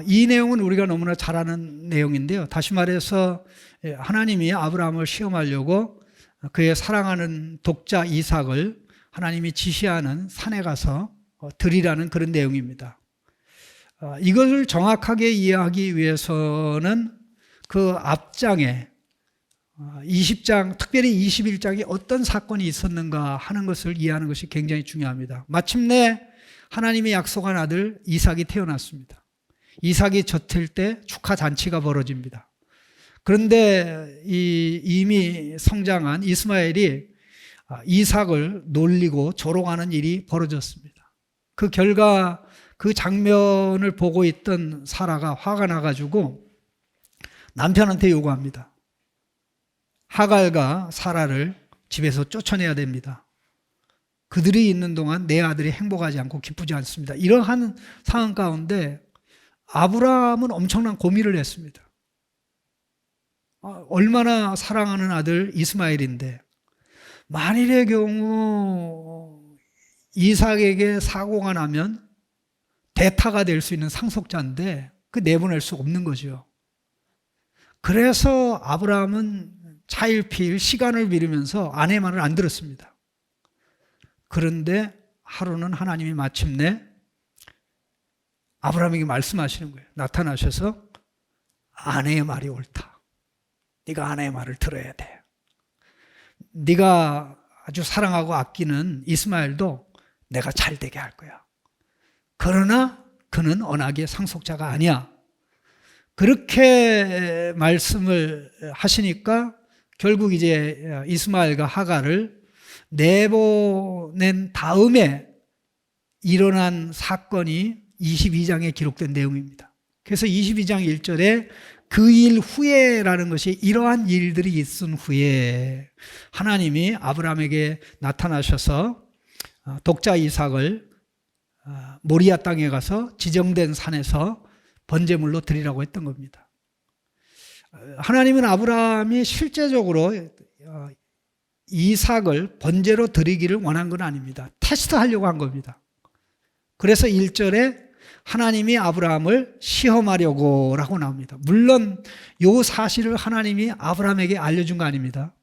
이 내용은 우리가 너무나 잘 아는 내용인데요. 다시 말해서 하나님이 아브라함을 시험하려고 그의 사랑하는 독자 이삭을 하나님이 지시하는 산에 가서 드리라는 그런 내용입니다. 이것을 정확하게 이해하기 위해서는 그 앞장에 20장, 특별히 21장에 어떤 사건이 있었는가 하는 것을 이해하는 것이 굉장히 중요합니다. 마침내 하나님이 약속한 아들 이삭이 태어났습니다. 이삭이 젖을 때 축하 잔치가 벌어집니다. 그런데 이미 성장한 이스마엘이 이삭을 놀리고 조롱하는 일이 벌어졌습니다. 그 결과 그 장면을 보고 있던 사라가 화가 나가지고 남편한테 요구합니다. 하갈과 사라를 집에서 쫓아내야 됩니다. 그들이 있는 동안 내 아들이 행복하지 않고 기쁘지 않습니다. 이러한 상황 가운데 아브라함은 엄청난 고민을 했습니다. 얼마나 사랑하는 아들 이스마엘인데 만일의 경우 이삭에게 사고가 나면 대타가 될 수 있는 상속자인데 그 내보낼 수 없는 거죠. 그래서 아브라함은 차일피일 시간을 미루면서 아내 말을 안 들었습니다. 그런데 하루는 하나님이 마침내 아브라함에게 말씀하시는 거예요. 나타나셔서 아내의 말이 옳다. 네가 아내의 말을 들어야 돼. 네가 아주 사랑하고 아끼는 이스마엘도 내가 잘 되게 할 거야. 그러나 그는 언약의 상속자가 아니야. 그렇게 말씀을 하시니까 결국 이제 이스마엘과 하갈을 내보낸 다음에 일어난 사건이 22장에 기록된 내용입니다. 그래서 22장 1절에 그 일 후에라는 것이 이러한 일들이 있은 후에 하나님이 아브라함에게 나타나셔서 독자 이삭을 모리아 땅에 가서 지정된 산에서 번제물로 드리라고 했던 겁니다. 하나님은 아브라함이 실제적으로 이삭을 번제로 드리기를 원한 건 아닙니다. 테스트하려고 한 겁니다. 그래서 1절에 하나님이 아브라함을 시험하려고 라고 나옵니다. 물론 이 사실을 하나님이 아브라함에게 알려준 거 아닙니다.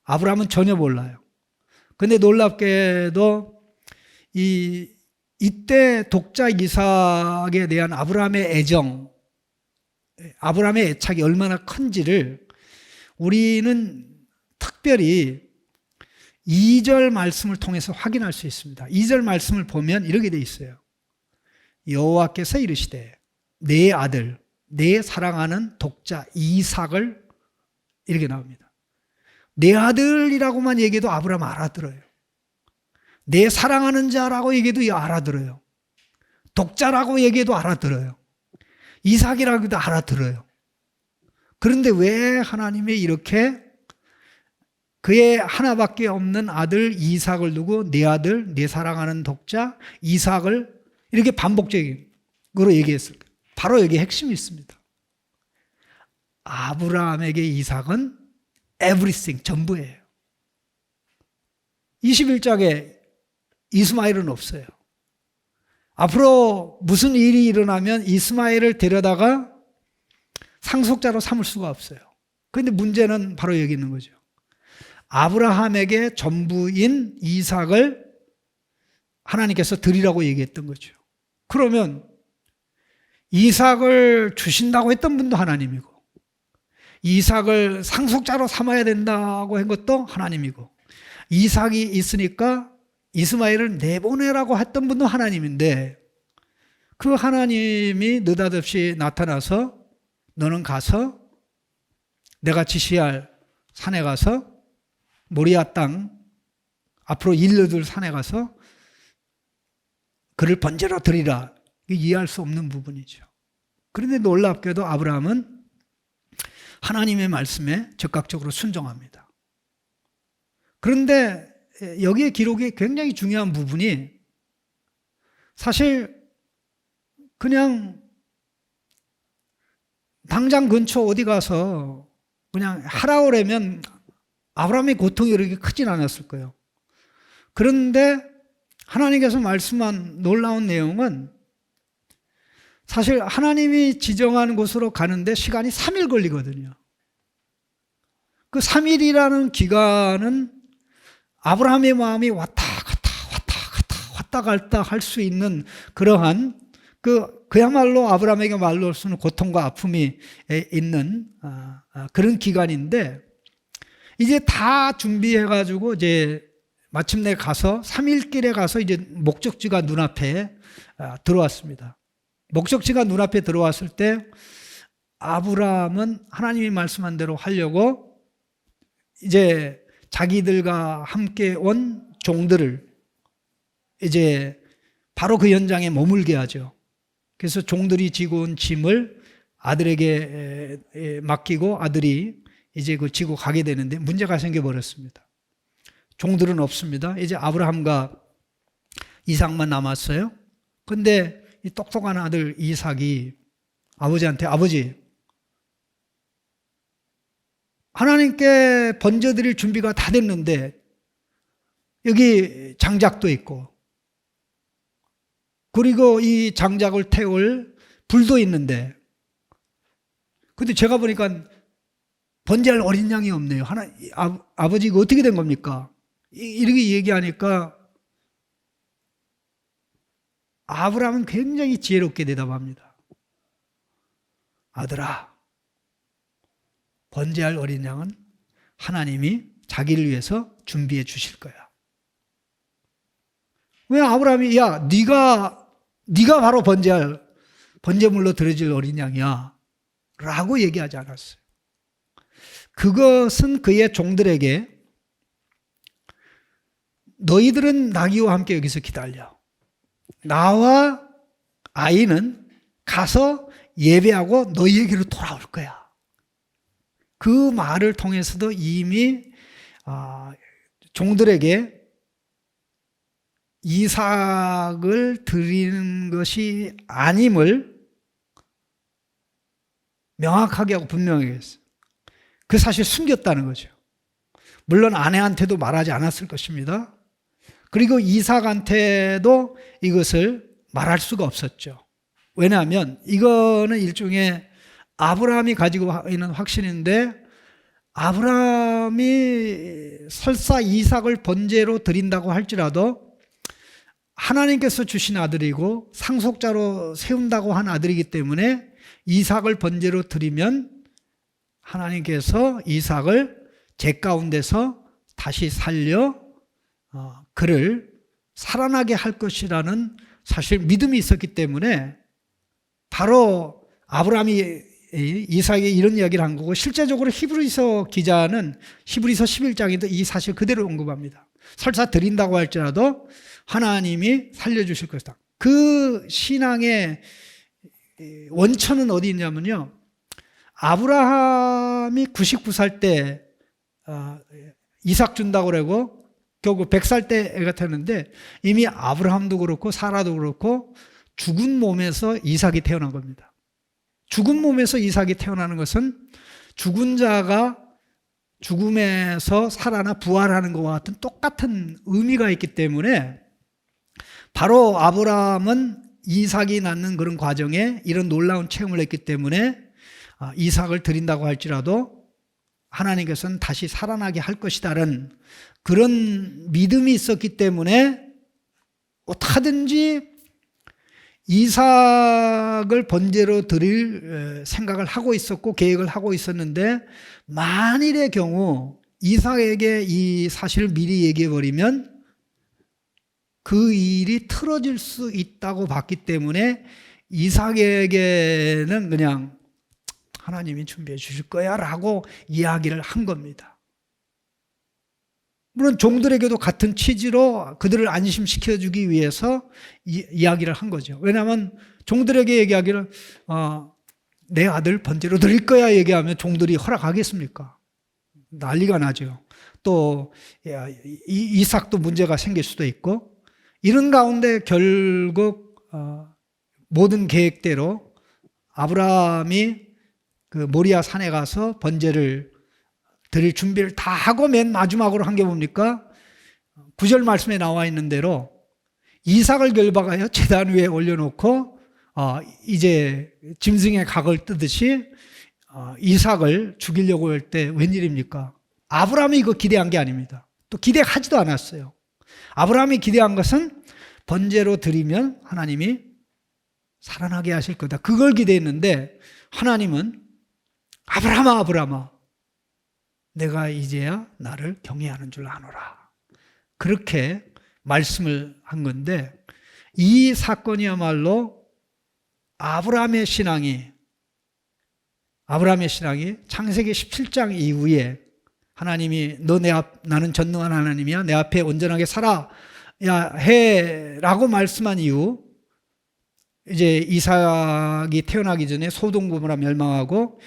아브라함은 전혀 몰라요. 그런데 놀랍게도 이때 독자 이삭에 대한 아브라함의 애정, 아브라함의 애착이 얼마나 큰지를 우리는 특별히 2절 말씀을 통해서 확인할 수 있습니다. 2절 말씀을 보면 이렇게 돼 있어요. 여호와께서 이르시되 내 아들, 내 사랑하는 독자 이삭을, 이렇게 나옵니다. 내 아들이라고만 얘기해도 아브라함 알아들어요. 내 사랑하는 자라고 얘기해도 알아들어요. 독자라고 얘기해도 알아들어요. 이삭이라고 해도 알아들어요. 그런데 왜 하나님이 이렇게 그의 하나밖에 없는 아들 이삭을 두고 내 아들, 내 사랑하는 독자 이삭을 이렇게 반복적으로 얘기했을까요? 바로 여기에 핵심이 있습니다. 아브라함에게 이삭은 everything, 전부예요. 21장에 이스마엘은 없어요. 앞으로 무슨 일이 일어나면 이스마엘을 데려다가 상속자로 삼을 수가 없어요. 그런데 문제는 바로 여기 있는 거죠. 아브라함에게 전부인 이삭을 하나님께서 드리라고 얘기했던 거죠. 그러면 이삭을 주신다고 했던 분도 하나님이고 이삭을 상속자로 삼아야 된다고 한 것도 하나님이고 이삭이 있으니까 이스마엘을 내보내라고 했던 분도 하나님인데 그 하나님이 느닷없이 나타나서 너는 가서 내가 지시할 산에 가서 모리아 땅 앞으로 일러줄 산에 가서 그를 번제로 드리라. 이해할 수 없는 부분이죠. 그런데 놀랍게도 아브라함은 하나님의 말씀에 적극적으로 순종합니다. 그런데 여기에 기록이 굉장히 중요한 부분이 사실 그냥 당장 근처 어디 가서 그냥 하라 그러면 아브라함의 고통이 그렇게 크진 않았을 거예요. 그런데 하나님께서 말씀한 놀라운 내용은 사실 하나님이 지정한 곳으로 가는데 시간이 3일 걸리거든요. 그 3일이라는 기간은 아브라함의 마음이 왔다 갔다 할 수 있는 그러한 그야말로 아브라함에게 말로 할 수 없는 고통과 아픔이 있는 그런 기간인데, 이제 다 준비해가지고 이제 마침내 가서 3일 길에 가서 이제 목적지가 눈앞에 들어왔습니다. 목적지가 눈앞에 들어왔을 때 아브라함은 하나님이 말씀한 대로 하려고 이제 자기들과 함께 온 종들을 이제 바로 그 현장에 머물게 하죠. 그래서 종들이 지고 온 짐을 아들에게 맡기고 아들이 이제 그 지고 가게 되는데 문제가 생겨버렸습니다. 종들은 없습니다. 이제 아브라함과 이삭만 남았어요. 근데 이 똑똑한 아들 이삭이 아버지한테, 아버지, 하나님께 번제드릴 준비가 다 됐는데 여기 장작도 있고 그리고 이 장작을 태울 불도 있는데, 근데 제가 보니까 번제할 어린 양이 없네요. 아버지 이거 어떻게 된 겁니까? 이렇게 얘기하니까 아브라함은 굉장히 지혜롭게 대답합니다. 아들아, 번제할 어린 양은 하나님이 자기를 위해서 준비해 주실 거야. 왜 아브라함이 네가 바로 번제물로 드려질 어린 양이야 라고 얘기하지 않았어요. 그것은 그의 종들에게 너희들은 나귀와 함께 여기서 기다려. 나와 아이는 가서 예배하고 너희에게로 돌아올 거야. 그 말을 통해서도 이미 종들에게 이삭을 드리는 것이 아님을 명확하게 하고 분명하게 했어요. 그 사실 숨겼다는 거죠. 물론 아내한테도 말하지 않았을 것입니다. 그리고 이삭한테도 이것을 말할 수가 없었죠. 왜냐하면 이거는 일종의 아브라함이 가지고 있는 확신인데, 아브라함이 설사 이삭을 번제로 드린다고 할지라도 하나님께서 주신 아들이고 상속자로 세운다고 한 아들이기 때문에 이삭을 번제로 드리면 하나님께서 이삭을 제 가운데서 다시 살려 그를 살아나게 할 것이라는 사실 믿음이 있었기 때문에 바로 아브라함이 이삭에게 이런 이야기를 한 거고, 실제적으로 히브리서 기자는 히브리서 11장에도 이 사실 그대로 언급합니다. 설사 드린다고 할지라도 하나님이 살려주실 것이다. 그 신앙의 원천은 어디 있냐면요, 아브라함이 99살 때 이삭 준다고 그러고 결국 100살 때 애가 태어났는데, 이미 아브라함도 그렇고 사라도 그렇고 죽은 몸에서 이삭이 태어난 겁니다. 죽은 몸에서 이삭이 태어나는 것은 죽은 자가 죽음에서 살아나 부활하는 것과 같은 똑같은 의미가 있기 때문에, 바로 아브라함은 이삭이 낳는 그런 과정에 이런 놀라운 체험을 했기 때문에 이삭을 드린다고 할지라도 하나님께서는 다시 살아나게 할 것이다라는 그런 믿음이 있었기 때문에 어떻게든지 이삭을 번제로 드릴 생각을 하고 있었고 계획을 하고 있었는데, 만일의 경우 이삭에게 이 사실을 미리 얘기해 버리면 그 일이 틀어질 수 있다고 봤기 때문에 이삭에게는 그냥 하나님이 준비해 주실 거야 라고 이야기를 한 겁니다. 물론 종들에게도 같은 취지로 그들을 안심시켜 주기 위해서 이야기를 한 거죠. 왜냐하면 종들에게 얘기하기를 내 아들 번제로 드릴 거야 얘기하면 종들이 허락하겠습니까? 난리가 나죠. 또 이삭도 문제가 생길 수도 있고, 이런 가운데 결국 모든 계획대로 아브라함이 그 모리아 산에 가서 번제를 드릴 준비를 다 하고 맨 마지막으로 한 게 뭡니까? 9절 말씀에 나와 있는 대로 이삭을 결박하여 제단 위에 올려놓고 이제 짐승의 각을 뜨듯이 이삭을 죽이려고 할 때 웬일입니까? 아브라함이 이거 기대한 게 아닙니다. 또 기대하지도 않았어요. 아브라함이 기대한 것은 번제로 드리면 하나님이 살아나게 하실 거다. 그걸 기대했는데 하나님은 아브라함아 아브라함아 내가 이제야 나를 경외하는 줄 아노라. 그렇게 말씀을 한 건데 이 사건이야말로 아브라함의 신앙이 창세기 17장 이후에 하나님이 나는 전능한 하나님이야 내 앞에 온전하게 살아야 해라고 말씀한 이후 이제 이삭이 태어나기 전에 소돔 고모라 멸망하고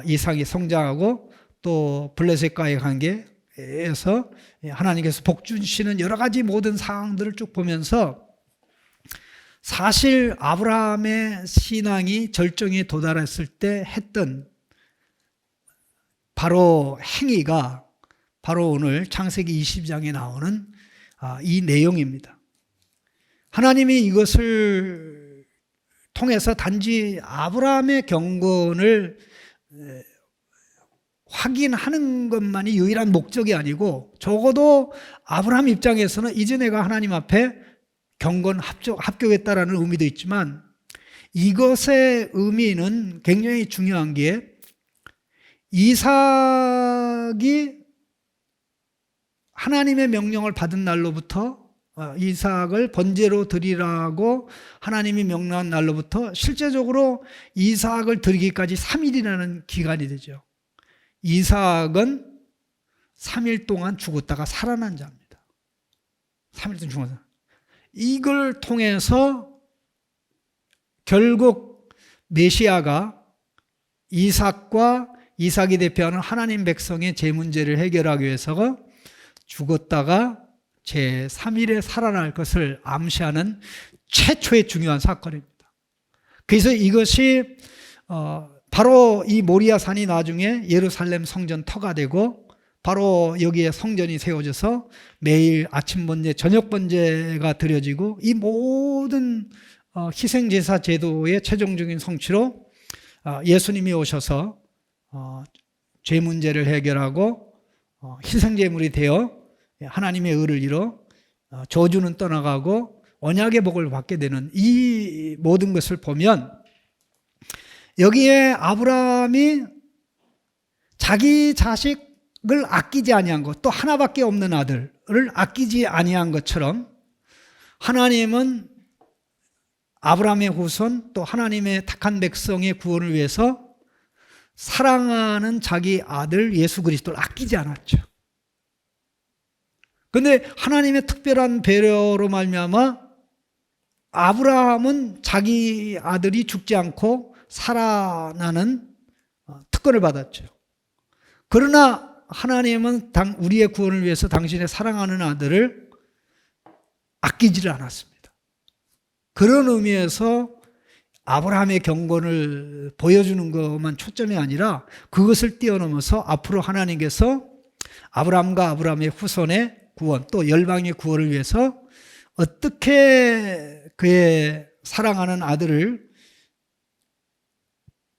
이삭이 성장하고 또 블레셋과의 관계에서 하나님께서 복 주시는 여러 가지 모든 상황들을 쭉 보면서 사실 아브라함의 신앙이 절정에 도달했을 때 했던 바로 행위가 바로 오늘 창세기 20장에 나오는 이 내용입니다. 하나님이 이것을 통해서 단지 아브라함의 경건을 확인하는 것만이 유일한 목적이 아니고 적어도 아브라함 입장에서는 이제 내가 하나님 앞에 경건 합격했다라는 의미도 있지만 이것의 의미는 굉장히 중요한 게 이삭이 하나님의 명령을 받은 날로부터 이삭을 번제로 드리라고 하나님이 명령한 날로부터 실제적으로 이삭을 드리기까지 3일이라는 기간이 되죠. 이삭은 3일 동안 죽었다가 살아난 자입니다. 3일 동안 죽었다. 이걸 통해서 결국 메시아가 이삭이 대표하는 하나님 백성의 죄 문제를 해결하기 위해서 죽었다가 제3일에 살아날 것을 암시하는 최초의 중요한 사건입니다. 그래서 이것이 바로 이 모리아 산이 나중에 예루살렘 성전 터가 되고 바로 여기에 성전이 세워져서 매일 아침 번제, 저녁 번제가 드려지고 이 모든 희생제사 제도의 최종적인 성취로 예수님이 오셔서 죄 문제를 해결하고 희생제물이 되어 하나님의 의를 이뤄 저주는 떠나가고 언약의 복을 받게 되는 이 모든 것을 보면 여기에 아브라함이 자기 자식을 아끼지 아니한 것, 또 하나밖에 없는 아들을 아끼지 아니한 것처럼 하나님은 아브라함의 후손 또 하나님의 택한 백성의 구원을 위해서 사랑하는 자기 아들 예수 그리스도를 아끼지 않았죠. 그런데 하나님의 특별한 배려로 말미암아 아브라함은 자기 아들이 죽지 않고 살아나는 특권을 받았죠. 그러나 하나님은 우리의 구원을 위해서 당신의 사랑하는 아들을 아끼지를 않았습니다. 그런 의미에서 아브라함의 경건을 보여주는 것만 초점이 아니라 그것을 뛰어넘어서 앞으로 하나님께서 아브라함과 아브라함의 후손의 구원 또 열방의 구원을 위해서 어떻게 그의 사랑하는 아들을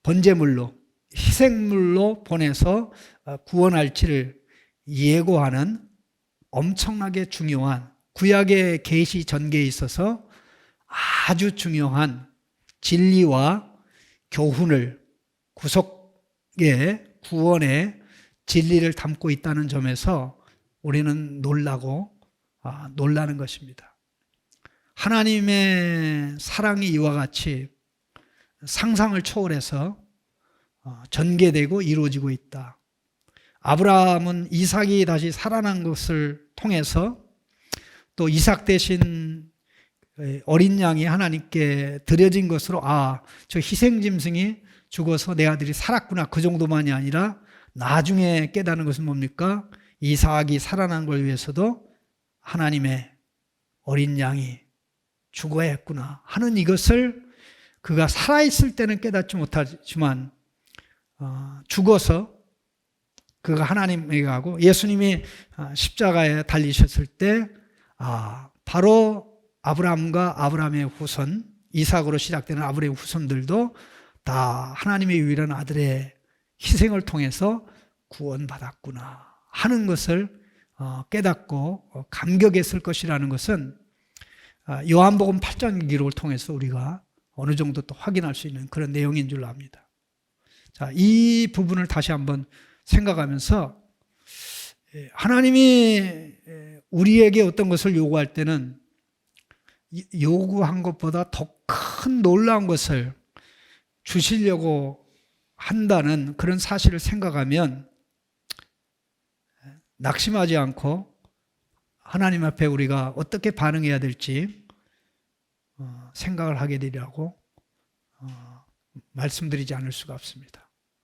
번제물로 희생물로 보내서 구원할지를 예고하는 엄청나게 중요한 구약의 계시 전개에 있어서 아주 중요한 진리와 교훈을 구속의 구원의 진리를 담고 있다는 점에서 우리는 놀라는 것입니다. 하나님의 사랑이 이와 같이 상상을 초월해서 전개되고 이루어지고 있다. 아브라함은 이삭이 다시 살아난 것을 통해서 또 이삭 대신 어린 양이 하나님께 드려진 것으로 저 희생짐승이 죽어서 내 아들이 살았구나 그 정도만이 아니라 나중에 깨닫는 것은 뭡니까? 이삭이 살아난 걸 위해서도 하나님의 어린 양이 죽어야 했구나 하는 이것을 그가 살아있을 때는 깨닫지 못하지만 죽어서 그가 하나님에게 가고 예수님이 십자가에 달리셨을 때 바로 아브라함과 아브라함의 후손 이삭으로 시작되는 아브라함의 후손들도 다 하나님의 유일한 아들의 희생을 통해서 구원받았구나 하는 것을 깨닫고 감격했을 것이라는 것은 요한복음 8장 기록을 통해서 우리가 어느 정도 또 확인할 수 있는 그런 내용인 줄 압니다. 자, 이 부분을 다시 한번 생각하면서 하나님이 우리에게 어떤 것을 요구할 때는 요구한 것보다 더 큰 놀라운 것을 주시려고 한다는 그런 사실을 생각하면 낙심하지 않고 하나님 앞에 우리가 어떻게 반응해야 될지 생각을 하게 되리라고 말씀드리지 않을 수가 없습니다.